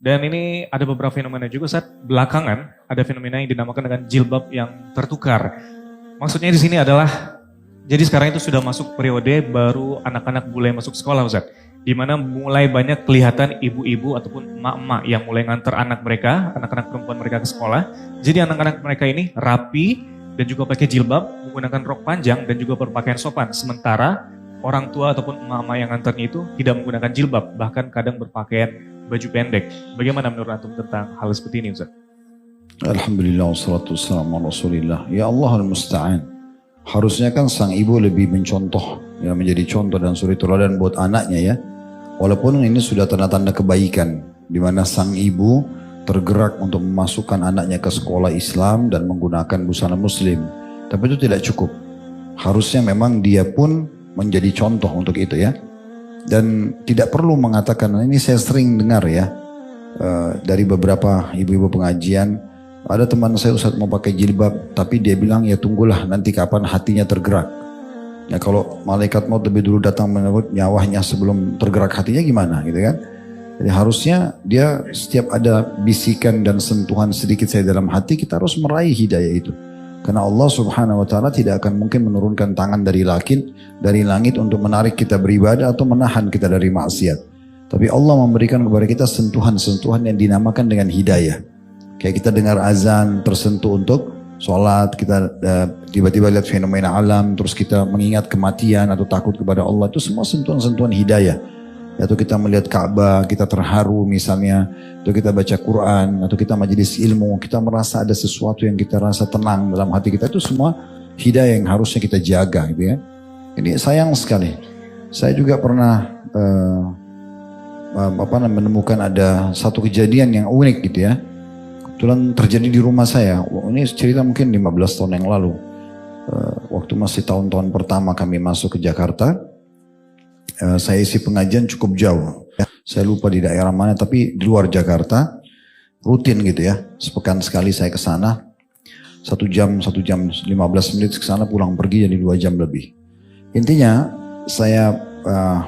Dan ini ada beberapa fenomena juga saat belakangan ada fenomena yang dinamakan dengan jilbab yang tertukar. Maksudnya di sini adalah jadi sekarang itu sudah masuk periode baru anak-anak mulai masuk sekolah Ustaz. Di mana mulai banyak kelihatan ibu-ibu ataupun emak-emak yang mulai nganter anak mereka, anak-anak perempuan mereka ke sekolah. Jadi anak-anak mereka ini rapi dan juga pakai jilbab, menggunakan rok panjang dan juga berpakaian sopan. Sementara orang tua ataupun emak-emak yang nganternya itu tidak menggunakan jilbab, bahkan kadang berpakaian baju pendek. Bagaimana menurut antum tentang hal seperti ini Ustaz? Alhamdulillah wassalatu wassalamu ala Rasulillah. Ya Allah al-musta'an. Harusnya kan sang ibu lebih mencontoh, ya, menjadi contoh dan suri teladan buat anaknya ya. Walaupun ini sudah tanda-tanda kebaikan, di mana sang ibu tergerak untuk memasukkan anaknya ke sekolah Islam dan menggunakan busana muslim. Tapi itu tidak cukup. Harusnya memang dia pun menjadi contoh untuk itu ya. Dan tidak perlu mengatakan, ini saya sering dengar ya, dari beberapa ibu-ibu pengajian, ada teman saya Ustaz mau pakai jilbab, tapi dia bilang ya tunggulah nanti kapan hatinya tergerak. Ya kalau malaikat maut lebih dulu datang menyebut nyawanya sebelum tergerak hatinya gimana gitu kan. Jadi harusnya dia setiap ada bisikan dan sentuhan sedikit saya dalam hati, kita harus meraih hidayah itu. Karena Allah subhanahu wa ta'ala tidak akan mungkin menurunkan tangan dari langit untuk menarik kita beribadah atau menahan kita dari maksiat. Tapi Allah memberikan kepada kita sentuhan-sentuhan yang dinamakan dengan hidayah. Kayak kita dengar azan tersentuh untuk sholat, kita tiba-tiba lihat fenomena alam, terus kita mengingat kematian atau takut kepada Allah, itu semua sentuhan-sentuhan hidayah. Atau kita melihat Ka'bah, kita terharu misalnya, atau kita baca Quran, atau kita majelis ilmu, kita merasa ada sesuatu yang kita rasa tenang dalam hati kita, itu semua hidayah yang harusnya kita jaga gitu ya. Ini sayang sekali. Saya juga pernah menemukan ada satu kejadian yang unik gitu ya. Kebetulan terjadi di rumah saya. Ini cerita mungkin 15 tahun yang lalu. Waktu masih tahun-tahun pertama kami masuk ke Jakarta, saya isi pengajian cukup jauh. Saya lupa di daerah mana, tapi di luar Jakarta, rutin gitu ya. Sepekan sekali saya ke sana. 1 jam 15 menit ke sana, pulang pergi jadi 2 jam lebih. Intinya saya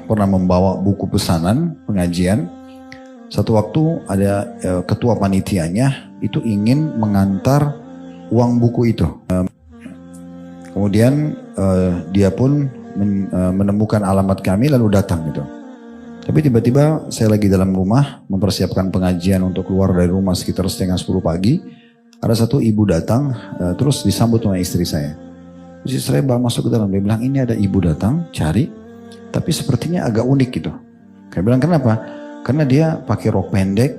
pernah membawa buku pesanan pengajian. Satu waktu ada ketua panitianya itu ingin mengantar uang buku itu. Kemudian dia pun menemukan alamat kami lalu datang gitu. Tapi tiba-tiba saya lagi dalam rumah mempersiapkan pengajian untuk keluar dari rumah sekitar 9:30 pagi. Ada satu ibu datang terus disambut sama istri saya. Terus istri saya masuk ke dalam, dia bilang ini ada ibu datang cari tapi sepertinya agak unik gitu. Saya bilang kenapa? Karena dia pakai rok pendek,